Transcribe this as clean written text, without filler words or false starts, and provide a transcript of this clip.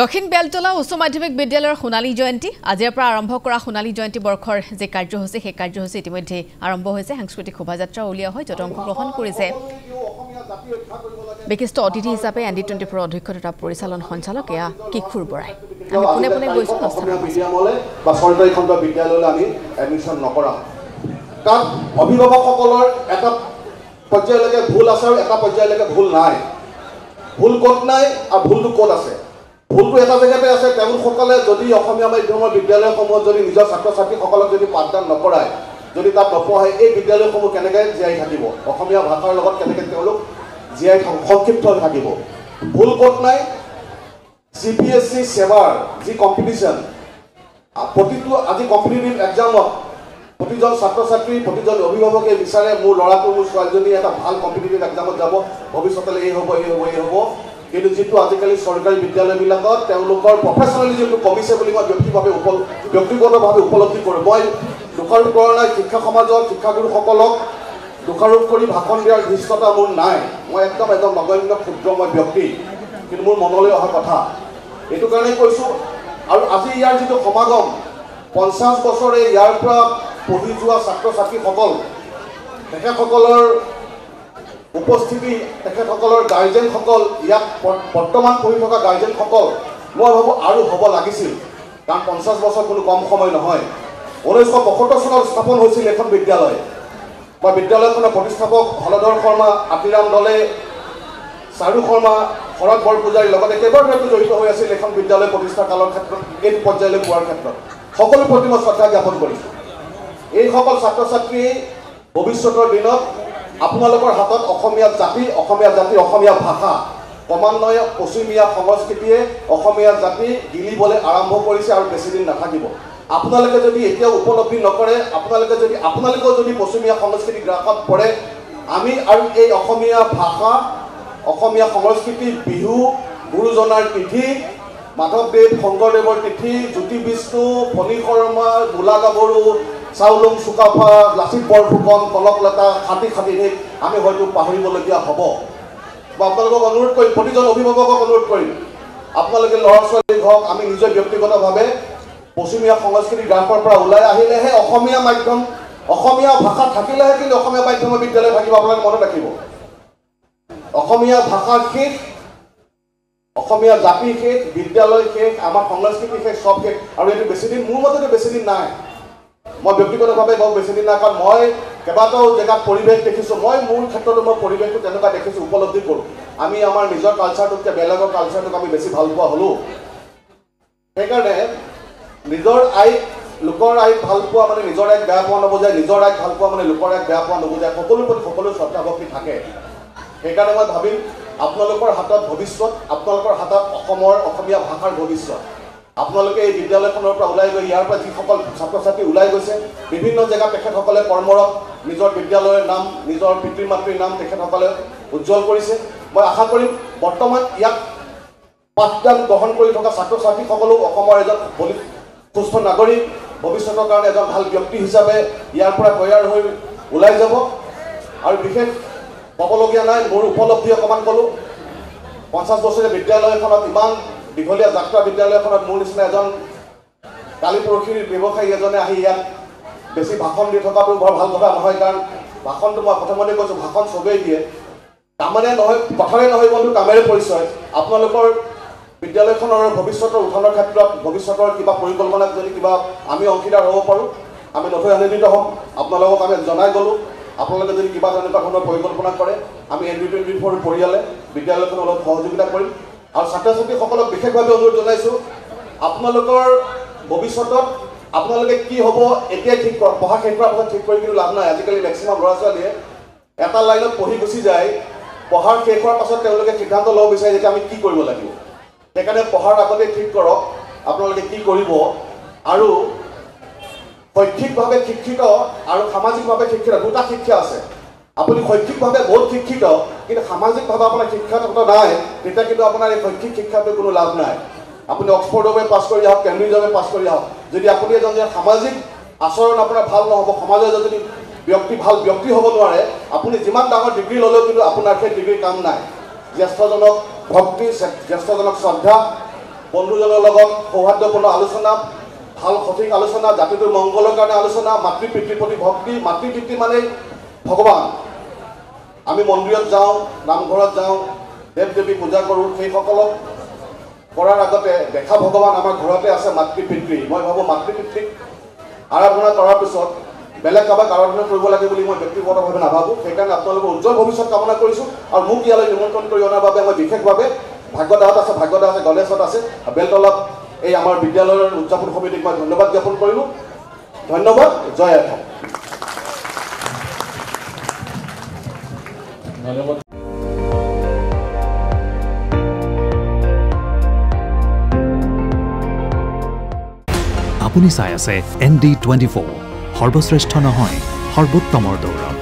দক্ষিণ বেলতলা উচ্চ মাধ্যমিক বিদ্যালয়ৰ সোণালী জয়ন্তী আজিৰ পৰা আৰম্ভ কৰা সোণালী জয়ন্তী বৰ্ষৰ যে কাৰ্যসূচী সেই কাৰ্যসূচী ইতিমধ্যে আৰম্ভ হৈছে সাংস্কৃতিক শোভাযাত্ৰা উলিওৱা হয় যত অংশগ্ৰহণ কৰিছে বিশিষ্ট অতিথি হিচাপে ND24 অধ্যক্ষ তথা পৰিচালন সঞ্চালক এয়া কিশোৰ বৰাই আমি পুনে পুনে গৈছো বিদ্যালয়লৈ বা চৰকাৰী খণ্ড বিদ্যালয়লৈ আমি এডমিশন নকৰা কাৰণ অভিভাৱকসকলৰ এটা পৰ্যায়লৈকে ভুল আছে আৰু এটা পৰ্যায়লৈকে ভুল নাই ভুল ক'ত নাই আৰু ভুলটো ক'ত আছে ভুলটো এটা জেগাতে আছে তেওঁলোকসকলে যদি অসমীয়া মাধ্যমৰ বিদ্যালয়সমূহত যদি নিজৰ ছাত্ৰ ছাত্ৰীসকলক যদি পাঠদান নকৰায় যদি তাত নপঢ়ায় এই বিদ্যালয়সমূহ কেনেকৈ জীয়াই থাকিব অসমীয়া ভাষাৰ লগত কেনেকৈ তেওঁলোক জীয়াই সংক্ষিপ্ত হৈ থাকিব ভুল ক'ত নাই CPSC সেৱাৰ যি কম্পিটিশ্যন প্ৰতিটো আজি কম্পিটিটিভ এক্সামত প্ৰতিজন ছাত্ৰ ছাত্ৰী প্ৰতিজন অভিভাৱকে বিচাৰে মোৰ ল'ৰাটো মোৰ ছোৱালীজনী এটা ভাল কম্পিটিটিভ এক্সামত যাব ভৱিষ্যতলৈ এই হ'ব কিন্তু যেটো আজিকালি চৰকাৰী বিদ্যালয়বিলাকত তেওঁলোকৰ প্ৰফেচনেলিজমটো কমিছে বুলি মই ব্যক্তিগতভাৱে উপলব্ধি কৰোঁ মই দোষাৰোপ কৰা নাই শিক্ষা সমাজৰ শিক্ষাগুৰুসকলক দোষাৰোপ কৰি ভাষণ দিয়াৰ ধৃষ্টতা মোৰ নাই মই একদম নগণ্য ক্ষুদ্ৰ মই ব্যক্তি কিন্তু মোৰ মনলৈ অহা কথা এইটো কাৰণেই কৈছোঁ আৰু আজি ইয়াৰ যিটো সমাগম 50 বছৰে ইয়াৰ পৰা পঢ়ি যোৱা ছাত্ৰ ছাত্ৰীসকল তেখেতসকলৰ উপস্থিতি তেখেতসকলৰ গাৰ্জেনসকল ইয়াত বৰ্তমান পঢ়ি থকা গাৰ্জেনসকল মই ভাবোঁ আৰু হ'ব লাগিছিল কাৰণ 50 বছৰ কোনো কম সময় নহয় 1972 চনত স্থাপন হৈছিল এখন বিদ্যালয় মই বিদ্যালয়খনৰ প্ৰতিষ্ঠাপক হলধৰ শৰ্মা আতিৰাম দলে চাৰু শৰ্মা শৰৎ বৰপূজাৰীৰ লগতে কেইবাগৰাকীও জড়িত হৈ আছিল এখন বিদ্যালয় প্ৰতিষ্ঠা কালৰ ক্ষেত্ৰত এই পৰ্যায়লৈ পোৱাৰ ক্ষেত্ৰত সকলো প্ৰতি মই শ্ৰদ্ধা জ্ঞাপন কৰিছোঁ এইসকল ছাত্ৰ ছাত্ৰী ভৱিষ্যতৰ দিনত আপোনালোকৰ হাতত অসমীয়া জাতিৰ অসমীয়া ভাষা ক্ৰমান্বয়ে পশ্চিমীয়া সংস্কৃতিয়ে অসমীয়া জাতি গিলিবলৈ আৰম্ভ কৰিছে আৰু বেছি দিন নাথাকিব আপোনালোকে যদি এতিয়া উপলব্ধি নকৰে আপোনালোকেও যদি পশ্চিমীয়া সংস্কৃতি গ্ৰাসত পৰে আমি আৰু এই অসমীয়া ভাষা অসমীয়া সংস্কৃতি বিহু গুৰুজনাৰ তিথি মাধৱদেৱ শংকৰদেৱৰ তিথি জ্যোতি বিষ্ণু ফণী শৰ্মা গোলা গাভৰু চাউলুং চুকাফা লাচিত বৰফুকন কনকলতা খাতি আমি হয়তো পাহৰিবলগীয়া হ'ব বা আপোনালোকক অনুৰোধ কৰিম প্ৰতিজন অভিভাৱকক অনুৰোধ কৰিম আপোনালোকে ল'ৰা ছোৱালী হওক আমি নিজৰ ব্যক্তিগতভাৱে পশ্চিমীয়া সংস্কৃতি গ্ৰাসৰ পৰা ওলাই আহিলেহে অসমীয়া মাধ্যম অসমীয়া ভাষা থাকিলেহে কিন্তু অসমীয়া মাধ্যমৰ বিদ্যালয় থাকিব আপোনালোকে মনত ৰাখিব অসমীয়া ভাষা শেষ অসমীয়া জাতি শেষ বিদ্যালয় শেষ আমাৰ সংস্কৃতি শেষ সব শেষ আৰু এইটো বেছিদিন মোৰ মতেতো বেছিদিন নাই মই ব্যক্তিগতভাৱে বহুত বেছিদিন নাই কাৰণ মই কেইবাটাও জেগাত পৰিৱেশ দেখিছোঁ মই মোৰ ক্ষেত্ৰতো মই পৰিৱেশটো তেনেকুৱা দেখিছোঁ উপলব্ধি কৰোঁ আমি আমাৰ নিজৰ কালচাৰটোতকৈ বেলেগৰ কালচাৰটোক আমি বেছি ভাল পোৱা হ'লোঁ সেইকাৰণে নিজৰ আইক লোকৰ আইক ভাল পোৱা মানে নিজৰ আইক বেয়া পোৱা নবুজায় নিজৰ আইক ভাল পোৱা মানে লোকৰ আইক বেয়া পোৱা নবুজায় সকলোৰ প্ৰতি সকলো শ্ৰদ্ধা ভক্তি থাকে সেইকাৰণে মই ভাবিম আপোনালোকৰ হাতত ভৱিষ্যত আপোনালোকৰ হাতত অসমীয়া ভাষাৰ ভৱিষ্যত আপোনালোকে এই বিদ্যালয়খনৰ পৰা ওলাই গৈ ইয়াৰ পৰা যিসকল ছাত্ৰ ছাত্ৰী ওলাই গৈছে বিভিন্ন জেগাত তেখেতসকলে কৰ্মৰত নিজৰ বিদ্যালয়ৰ নাম নিজৰ পিতৃ মাতৃৰ নাম তেখেতসকলে উজ্জ্বল কৰিছে মই আশা কৰিম বৰ্তমান ইয়াত পাঠদান গ্ৰহণ কৰি থকা ছাত্ৰ ছাত্ৰীসকলেও অসমৰ এজন সুস্থ নাগৰিক ভৱিষ্যতৰ কাৰণে এজন ভাল ব্যক্তি হিচাপে ইয়াৰ পৰা তৈয়াৰ হৈ ওলাই যাব আৰু বিশেষ ক'বলগীয়া নাই মোৰ উপলব্ধি অকণমান ক'লোঁ 50 বছৰীয়া বিদ্যালয়খনত ইমান দীঘলীয়া যাত্ৰা বিদ্যালয়খনত মোৰ নিচিনা এজন কালি পৰহিৰ ব্যৱসায়ী এজনে আহি ইয়াত বেছি ভাষণ দি থকাটো বৰ ভাল কথা নহয় কাৰণ ভাষণটো মই প্ৰথমতে কৈছোঁ ভাষণ চবেই দিয়ে কামেৰে নহয় কথাৰে নহয় বন্ধু কামেৰে পৰিচয় আপোনালোকৰ বিদ্যালয়খনৰ ভৱিষ্যতৰ উত্থানৰ ক্ষেত্ৰত ভৱিষ্যতৰ কিবা পৰিকল্পনাত যদি কিবা আমি অংশীদাৰ হ'ব পাৰোঁ আমি নথৈ আনন্দিত হ'ম আপোনালোকক আমি জনাই গ'লোঁ আপোনালোকে যদি কিবা তেনেকুৱা ধৰণৰ পৰিকল্পনা কৰে আমি ND24 পৰিয়ালে বিদ্যালয়খনৰ অলপ সহযোগিতা কৰিম আৰু ছাত্ৰ ছাত্ৰীসকলক বিশেষভাৱে অনুৰোধ জনাইছোঁ আপোনালোকৰ ভৱিষ্যতত আপোনালোকে কি হ'ব এতিয়াই ঠিক কৰক পঢ়া শেষ কৰাৰ পাছত ঠিক কৰি কিন্তু লাভ নাই আজিকালি মেক্সিমাম ল'ৰা ছোৱালীয়ে এটা লাইনত পঢ়ি গুচি যায় পঢ়াৰ শেষ হোৱাৰ পাছত তেওঁলোকে সিদ্ধান্ত ল'ব বিচাৰে যে আমি কি কৰিব লাগিব সেইকাৰণে পঢ়াৰ আগতে ঠিক কৰক আপোনালোকে কি কৰিব আৰু শৈক্ষিকভাৱে শিক্ষিত আৰু সামাজিকভাৱে শিক্ষিত দুটা শিক্ষা আছে আপুনি শৈক্ষিকভাৱে বহুত শিক্ষিত কিন্তু সামাজিকভাৱে আপোনাৰ শিক্ষাত নাই তেতিয়া কিন্তু আপোনাৰ এই শৈক্ষিক শিক্ষাটোৰ কোনো লাভ নাই আপুনি অক্সফৰ্ডৰ পাছ কৰি আহক কেম্ব্ৰিজৰ পাছ কৰি আহক যদি আপুনি এজন সামাজিক আচৰণ আপোনাৰ ভাল নহ'ব সমাজৰ যদি ভাল ব্যক্তি হ'ব নোৱাৰে আপুনি যিমান ডাঙৰ ডিগ্ৰী ল'লেও কিন্তু আপোনাৰ সেই ডিগ্ৰীৰ কাম নাই জ্যেষ্ঠজনক ভক্তি জ্যেষ্ঠজনক শ্ৰদ্ধা বন্ধুজনৰ লগত সৌহাৰ্দ্যপূৰ্ণ আলোচনা, ভাল সঠিক আলোচনা, জাতিটোৰ মংগলৰ কাৰণে আলোচনা, মাতৃ পিতৃৰ প্ৰতি ভক্তি। মাতৃ পিতৃ মানে ভগৱান। আমি মন্দিৰত যাওঁ, নামঘৰত যাওঁ, দেৱ দেৱী পূজা কৰোঁ, সেইসকলক কৰাৰ আগতে দেখা ভগৱান আমাৰ ঘৰতে আছে মাতৃ পিতৃ। মই ভাবোঁ মাতৃ পিতৃক আৰাধনা কৰাৰ পিছত বেলেগ কাৰোবাক আৰাধনা কৰিব লাগে বুলি মই ব্যক্তিগতভাৱে নাভাবোঁ। সেইকাৰণে আপোনালোকৰ উজ্জ্বল ভৱিষ্যত কামনা কৰিছোঁ। আৰু মোক ইয়ালৈ নিমন্ত্ৰণ কৰি অনাৰ বাবে মই বিশেষভাৱে ভাগ্যদাত আছে, গণেশত আছে, বেলতলাত এই আমাৰ বিদ্যালয়ৰ উদযাপন সমিতিক মই ধন্যবাদ জ্ঞাপন কৰিলোঁ। ধন্যবাদ। জয় অসম। ধন্যবাদ। আপুনি চাই আছে ND24, সৰ্বশ্ৰেষ্ঠ নহয়, সৰ্বোত্তমৰ দৌৰত।